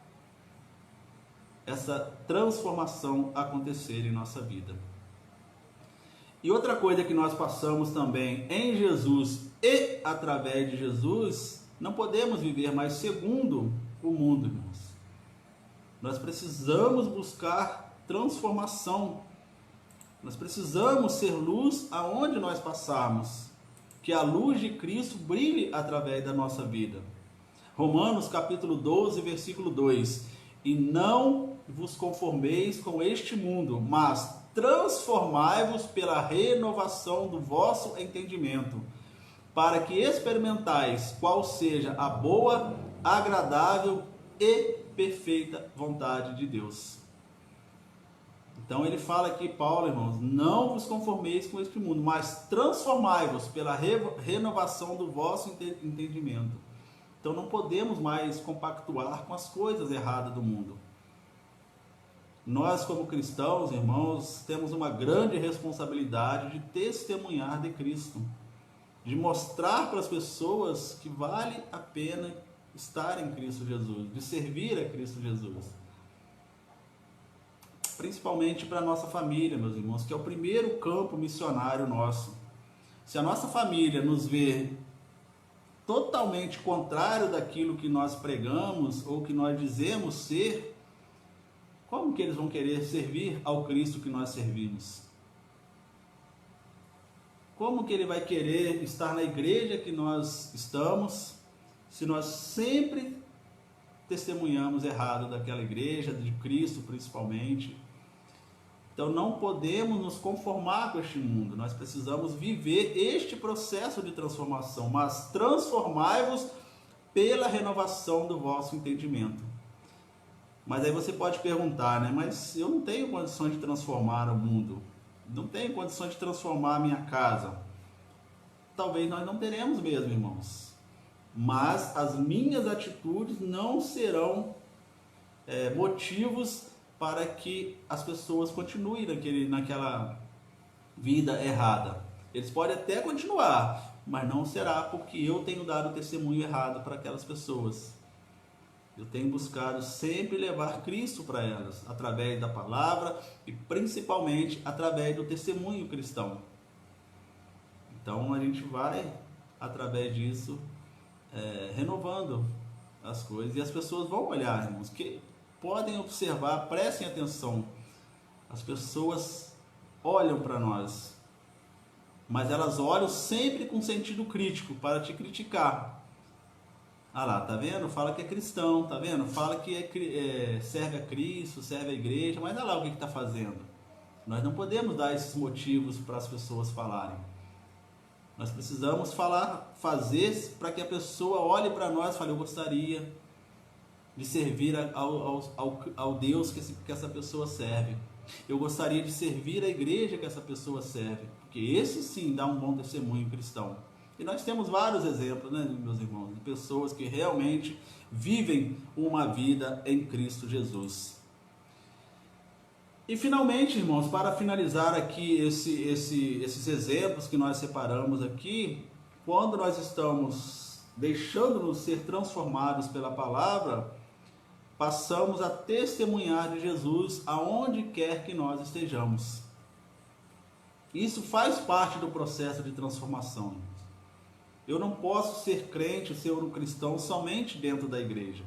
S2: essa transformação acontecer em nossa vida. E outra coisa que nós passamos também em Jesus e através de Jesus, não podemos viver mais segundo o mundo, irmãos. Nós precisamos buscar transformação. Nós precisamos ser luz aonde nós passarmos. Que a luz de Cristo brilhe através da nossa vida. Romanos capítulo 12, versículo 2. E não vos conformeis com este mundo, mas transformai-vos pela renovação do vosso entendimento, para que experimentais qual seja a boa, agradável e perfeita vontade de Deus. Então ele fala aqui, Paulo, irmãos, não vos conformeis com este mundo, mas transformai-vos pela renovação do vosso entendimento. Então não podemos mais compactuar com as coisas erradas do mundo. Nós, como cristãos, irmãos, temos uma grande responsabilidade de testemunhar de Cristo, de mostrar para as pessoas que vale a pena estar em Cristo Jesus, de servir a Cristo Jesus. Principalmente para a nossa família, meus irmãos, que é o primeiro campo missionário nosso. Se a nossa família nos vê totalmente contrário daquilo que nós pregamos ou que nós dizemos ser, como que eles vão querer servir ao Cristo que nós servimos? Como que ele vai querer estar na igreja que nós estamos, se nós sempre testemunhamos errado daquela igreja, de Cristo principalmente? Então não podemos nos conformar com este mundo, nós precisamos viver este processo de transformação, mas transformai-vos pela renovação do vosso entendimento. Mas aí você pode perguntar, né? Mas eu não tenho condições de transformar o mundo, não tenho condições de transformar a minha casa. Talvez nós não teremos mesmo, irmãos, mas as minhas atitudes não serão motivos para que as pessoas continuem naquela vida errada. Eles podem até continuar, mas não será porque eu tenho dado testemunho errado para aquelas pessoas. Eu tenho buscado sempre levar Cristo para elas, através da palavra e principalmente através do testemunho cristão. Então a gente vai, através disso, renovando as coisas, e as pessoas vão olhar, irmãos, que podem observar, prestem atenção. As pessoas olham para nós, mas elas olham sempre com sentido crítico, para te criticar. Ah lá, tá vendo? Fala que é cristão, tá vendo? Fala que serve a Cristo, serve a igreja, mas olha lá o que está fazendo. Nós não podemos dar esses motivos para as pessoas falarem. Nós precisamos fazer para que a pessoa olhe para nós e fale: eu gostaria de servir ao Deus que essa pessoa serve. Eu gostaria de servir a igreja que essa pessoa serve. Porque esse sim dá um bom testemunho cristão. E nós temos vários exemplos, né, meus irmãos, de pessoas que realmente vivem uma vida em Cristo Jesus. E finalmente, irmãos, para finalizar aqui esses exemplos que nós separamos aqui, quando nós estamos deixando-nos ser transformados pela palavra, passamos a testemunhar de Jesus aonde quer que nós estejamos. Isso faz parte do processo de transformação. Eu não posso ser crente, ser um cristão somente dentro da igreja.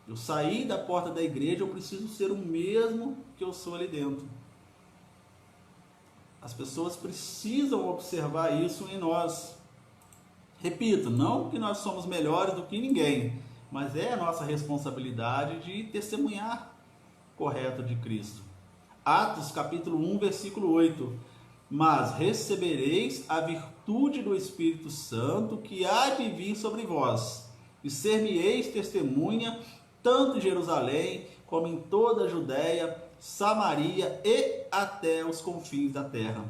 S2: Eu saí da porta da igreja, eu preciso ser o mesmo que eu sou ali dentro. As pessoas precisam observar isso em nós. Repito, não que nós somos melhores do que ninguém, mas é a nossa responsabilidade de testemunhar correto de Cristo. Atos capítulo 1, versículo 8. Mas recebereis a virtude do Espírito Santo que há de vir sobre vós, e ser-me-eis testemunha tanto em Jerusalém como em toda a Judéia, Samaria e até os confins da terra.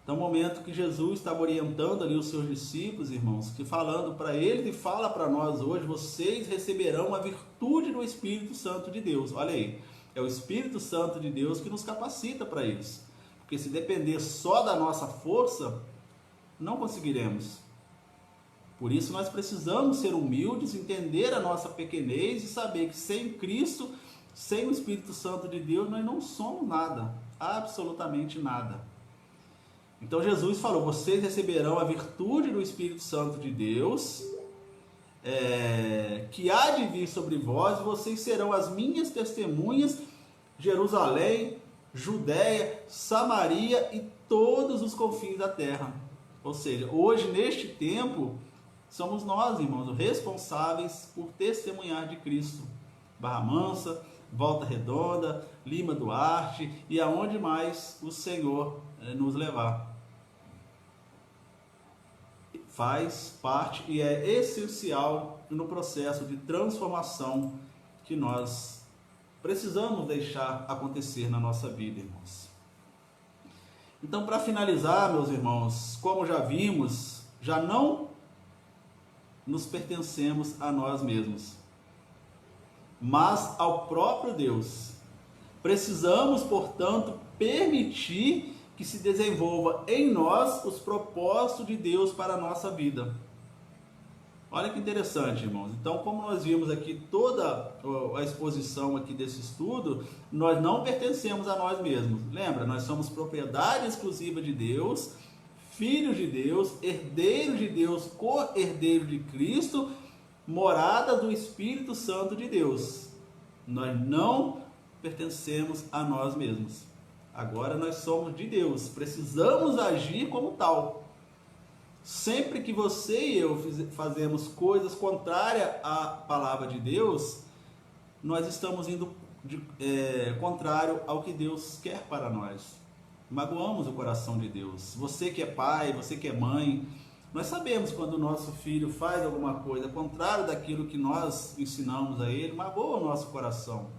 S2: Então, o momento que Jesus estava orientando ali os seus discípulos, irmãos, que falando para eles e fala para nós hoje: vocês receberão a virtude do Espírito Santo de Deus. Olha aí, é o Espírito Santo de Deus que nos capacita para isso. Porque se depender só da nossa força, não conseguiremos. Por isso nós precisamos ser humildes, entender a nossa pequenez e saber que sem Cristo, sem o Espírito Santo de Deus, nós não somos nada, absolutamente nada. Então Jesus falou: vocês receberão a virtude do Espírito Santo de Deus, que há de vir sobre vós, e vocês serão as minhas testemunhas, Jerusalém, Judéia, Samaria e todos os confins da terra. Ou seja, hoje neste tempo, somos nós, irmãos, responsáveis por testemunhar de Cristo. Barra Mansa, Volta Redonda, Lima Duarte e aonde mais o Senhor nos levar. Faz parte e é essencial no processo de transformação que nós precisamos deixar acontecer na nossa vida, irmãos. Então, para finalizar, meus irmãos, como já vimos, já não nos pertencemos a nós mesmos, mas ao próprio Deus. Precisamos, portanto, permitir que se desenvolva em nós os propósitos de Deus para a nossa vida. Olha que interessante, irmãos. Então, como nós vimos aqui toda a exposição aqui desse estudo, nós não pertencemos a nós mesmos. Lembra? Nós somos propriedade exclusiva de Deus, filhos de Deus, herdeiros de Deus, co-herdeiros de Cristo, morada do Espírito Santo de Deus. Nós não pertencemos a nós mesmos. Agora nós somos de Deus, precisamos agir como tal. Sempre que você e eu fazemos coisas contrárias à palavra de Deus, nós estamos indo contrário ao que Deus quer para nós. Magoamos o coração de Deus. Você que é pai, você que é mãe, nós sabemos quando o nosso filho faz alguma coisa contrário daquilo que nós ensinamos a ele, magoa o nosso coração.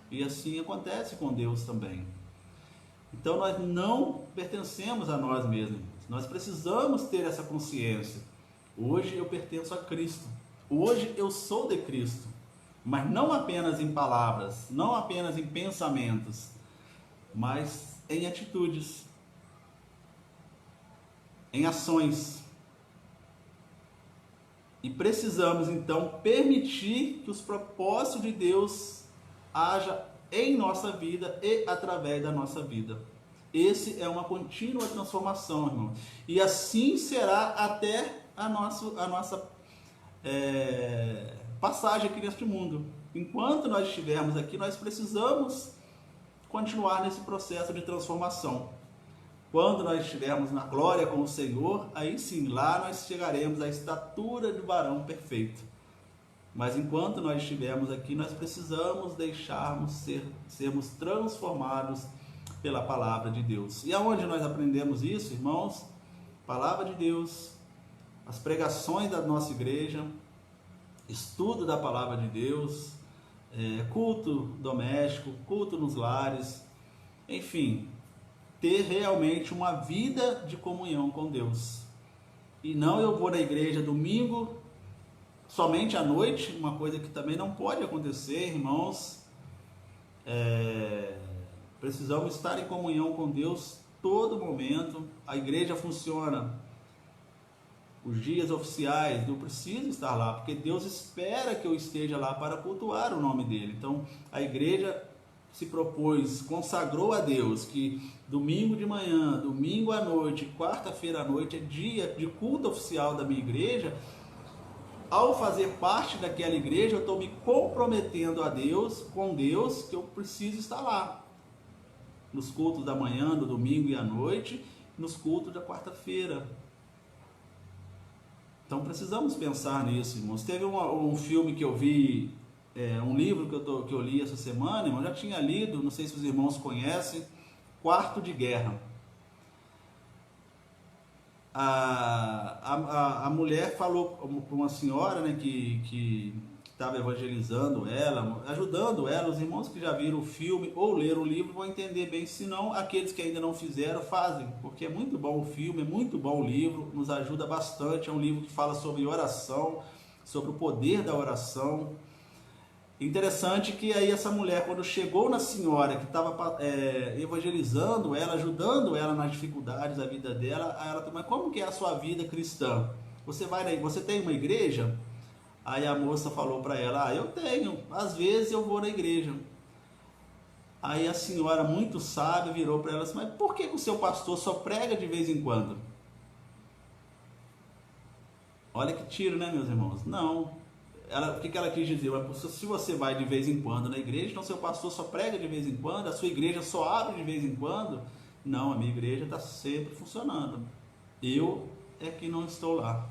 S2: E assim acontece com Deus também. Então nós não pertencemos a nós mesmos. Nós precisamos ter essa consciência. Hoje eu pertenço a Cristo. Hoje eu sou de Cristo. Mas não apenas em palavras, não apenas em pensamentos, mas em atitudes, em ações. E precisamos então permitir que os propósitos de Deus haja em nossa vida e através da nossa vida. Esse é uma contínua transformação, irmão. E assim será até a nossa passagem aqui neste mundo. Enquanto nós estivermos aqui, nós precisamos continuar nesse processo de transformação. Quando nós estivermos na glória com o Senhor, aí sim, lá nós chegaremos à estatura de varão perfeito. Mas enquanto nós estivermos aqui, nós precisamos sermos transformados pela palavra de Deus. E aonde nós aprendemos isso, irmãos? Palavra de Deus, as pregações da nossa igreja, estudo da palavra de Deus, culto doméstico, culto nos lares, enfim, ter realmente uma vida de comunhão com Deus. E não eu vou na igreja domingo, somente à noite, uma coisa que também não pode acontecer, irmãos. Precisamos estar em comunhão com Deus todo momento. A igreja funciona os dias oficiais, eu preciso estar lá, porque Deus espera que eu esteja lá para cultuar o nome dele. Então a igreja se propôs, consagrou a Deus que domingo de manhã, domingo à noite, quarta-feira à noite é dia de culto oficial da minha igreja. Ao fazer parte daquela igreja, eu estou me comprometendo a Deus, com Deus, que eu preciso estar lá. Nos cultos da manhã, do domingo e à noite, nos cultos da quarta-feira. Então precisamos pensar nisso, irmãos. Teve um filme que eu vi, um livro que eu li essa semana, irmão, já tinha lido, não sei se os irmãos conhecem, Quarto de Guerra. A mulher falou para uma senhora, né, que estava evangelizando ela, ajudando ela. Os irmãos que já viram o filme ou leram o livro vão entender bem, se não, aqueles que ainda não fizeram, fazem, porque é muito bom o filme, é muito bom o livro, nos ajuda bastante. É um livro que fala sobre oração, sobre o poder da oração. Interessante que aí essa mulher, quando chegou na senhora que estava evangelizando ela, ajudando ela nas dificuldades da vida dela, aí ela falou: mas como que é a sua vida cristã? Você tem uma igreja? Aí a moça falou para ela: eu tenho, às vezes eu vou na igreja. Aí a senhora, muito sábia, virou para ela assim: mas por que o seu pastor só prega de vez em quando? Olha que tiro, né, meus irmãos? Não. O que ela quis dizer? Se você vai de vez em quando na igreja, então seu pastor só prega de vez em quando, a sua igreja só abre de vez em quando. Não, a minha igreja está sempre funcionando. Eu é que não estou lá.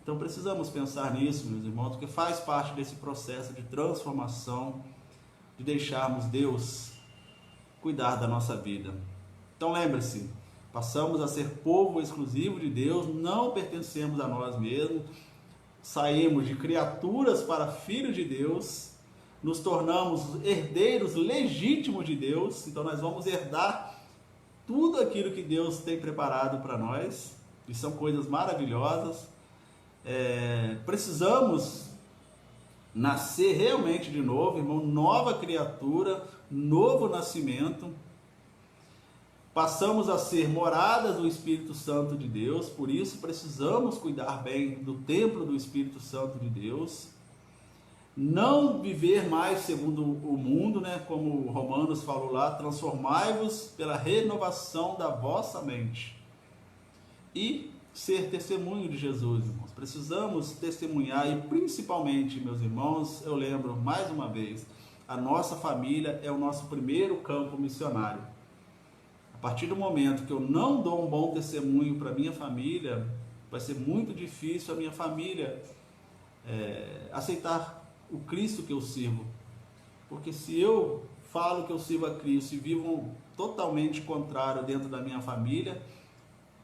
S2: Então precisamos pensar nisso, meus irmãos, porque faz parte desse processo de transformação, de deixarmos Deus cuidar da nossa vida. Então lembre-se, passamos a ser povo exclusivo de Deus, não pertencemos a nós mesmos, saímos de criaturas para filhos de Deus, nos tornamos herdeiros legítimos de Deus. Então nós vamos herdar tudo aquilo que Deus tem preparado para nós, e são coisas maravilhosas. Precisamos nascer realmente de novo, irmão, nova criatura, novo nascimento. Passamos a ser moradas do Espírito Santo de Deus, por isso precisamos cuidar bem do templo do Espírito Santo de Deus. Não viver mais segundo o mundo, né? Como Romanos falou lá: transformai-vos pela renovação da vossa mente. e ser testemunho de Jesus, irmãos. Precisamos testemunhar e principalmente, meus irmãos, eu lembro mais uma vez, a nossa família é o nosso primeiro campo missionário. A partir do momento que eu não dou um bom testemunho para minha família, vai ser muito difícil a minha família aceitar o Cristo que eu sirvo. Porque se eu falo que eu sirvo a Cristo e vivo totalmente contrário dentro da minha família,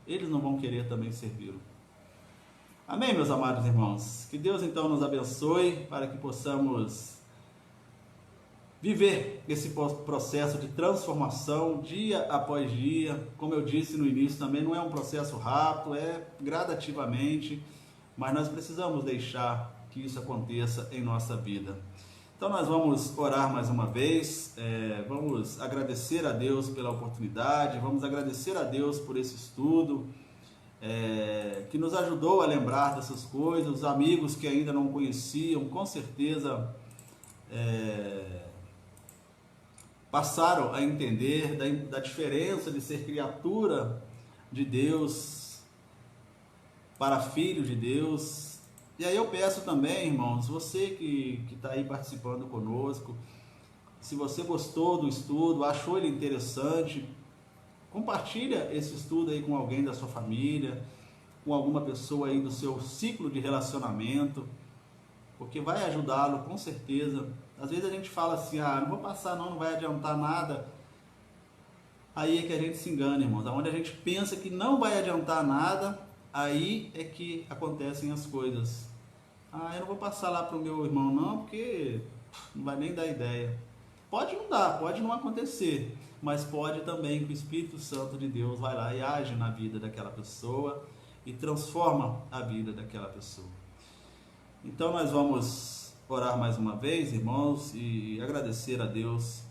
S2: eles não vão querer também servi-lo. Amém, meus amados irmãos? Que Deus então nos abençoe para que possamos viver esse processo de transformação dia após dia. Como eu disse no início, também não é um processo rápido, é gradativamente, mas nós precisamos deixar que isso aconteça em nossa vida. Então nós vamos orar mais uma vez, vamos agradecer a Deus pela oportunidade, vamos agradecer a Deus por esse estudo, que nos ajudou a lembrar dessas coisas. Os amigos que ainda não conheciam, com certeza passaram a entender da diferença de ser criatura de Deus para filho de Deus. E aí eu peço também, irmãos, você que está aí participando conosco, se você gostou do estudo, achou ele interessante, compartilha esse estudo aí com alguém da sua família, com alguma pessoa aí do seu ciclo de relacionamento, porque vai ajudá-lo com certeza. Às vezes a gente fala assim, não vou passar não vai adiantar nada. Aí é que a gente se engana, irmãos. Onde a gente pensa que não vai adiantar nada, aí é que acontecem as coisas. Eu não vou passar lá para o meu irmão não, porque não vai nem dar ideia. Pode não dar, pode não acontecer, mas pode também que o Espírito Santo de Deus vai lá e age na vida daquela pessoa e transforma a vida daquela pessoa. Então nós vamos orar mais uma vez, irmãos, e agradecer a Deus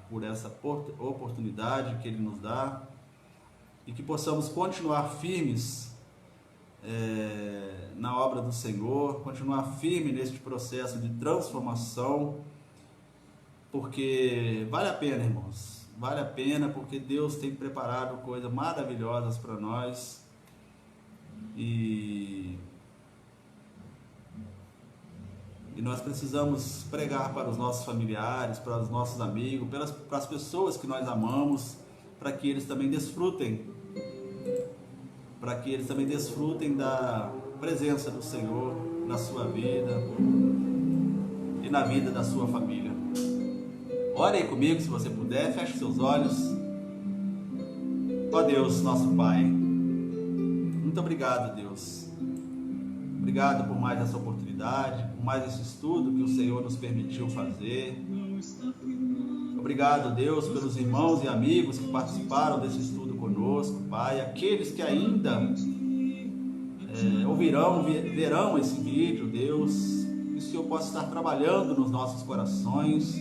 S2: por essa oportunidade que Ele nos dá e que possamos continuar firmes na obra do Senhor, continuar firme neste processo de transformação, porque vale a pena, irmãos, vale a pena, porque Deus tem preparado coisas maravilhosas para nós e nós precisamos pregar para os nossos familiares, para os nossos amigos, para as pessoas que nós amamos, para que eles também desfrutem da presença do Senhor na sua vida e na vida da sua família. Ore aí comigo se você puder, feche seus olhos. Ó Deus, nosso Pai, muito obrigado, Deus. Obrigado por mais essa oportunidade, por mais esse estudo que o Senhor nos permitiu fazer. Obrigado, Deus, pelos irmãos e amigos que participaram desse estudo conosco, Pai. Aqueles que ainda verão esse vídeo, Deus, que o Senhor possa estar trabalhando nos nossos corações,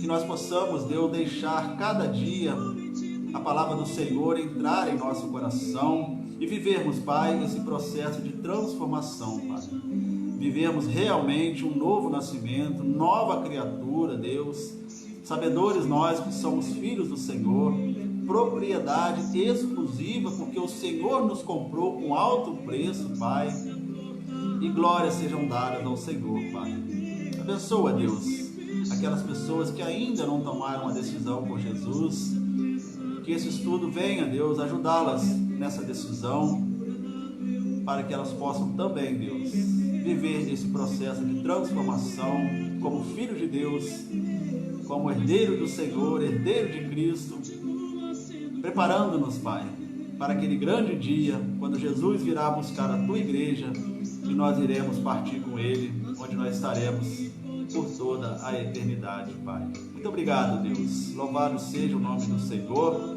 S2: que nós possamos, Deus, deixar cada dia a palavra do Senhor entrar em nosso coração e vivermos, Pai, esse processo de transformação, Pai. Vivermos realmente um novo nascimento, nova criatura, Deus, sabedores nós que somos filhos do Senhor, propriedade exclusiva, porque o Senhor nos comprou com alto preço, Pai, e glórias sejam dadas ao Senhor, Pai. Abençoa, Deus, aquelas pessoas que ainda não tomaram a decisão por Jesus, que esse estudo venha, Deus, ajudá-las nessa decisão, para que elas possam também, Deus, viver esse processo de transformação como filho de Deus, como herdeiro do Senhor, herdeiro de Cristo, preparando-nos, Pai, para aquele grande dia, quando Jesus virá buscar a Tua igreja, e nós iremos partir com Ele, onde nós estaremos por toda a eternidade, Pai. Muito obrigado, Deus. Louvado seja o nome do Senhor.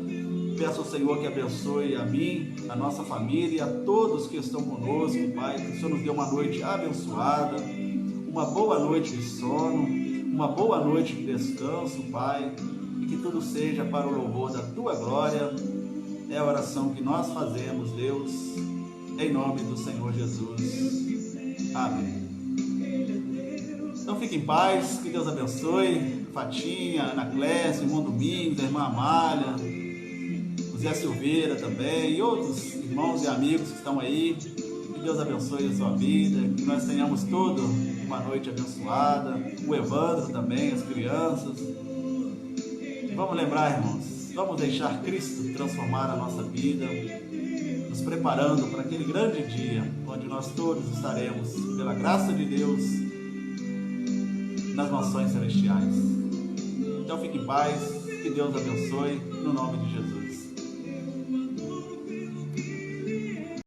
S2: Peço ao Senhor que abençoe a mim, a nossa família e a todos que estão conosco, Pai. Que o Senhor nos dê uma noite abençoada, uma boa noite de sono, uma boa noite de descanso, Pai. E que tudo seja para o louvor da Tua glória. É a oração que nós fazemos, Deus, em nome do Senhor Jesus. Amém. Então fique em paz, que Deus abençoe. Fatinha, Ana Clécia, irmão Domingos, a irmã Amália, o Zé Silveira também, e outros irmãos e amigos que estão aí. Que Deus abençoe a sua vida, que nós tenhamos toda uma noite abençoada, o Evandro também, as crianças. Vamos lembrar, irmãos, vamos deixar Cristo transformar a nossa vida, nos preparando para aquele grande dia, onde nós todos estaremos, pela graça de Deus, nas mansões celestiais. Então fique em paz, que Deus abençoe, no nome de Jesus.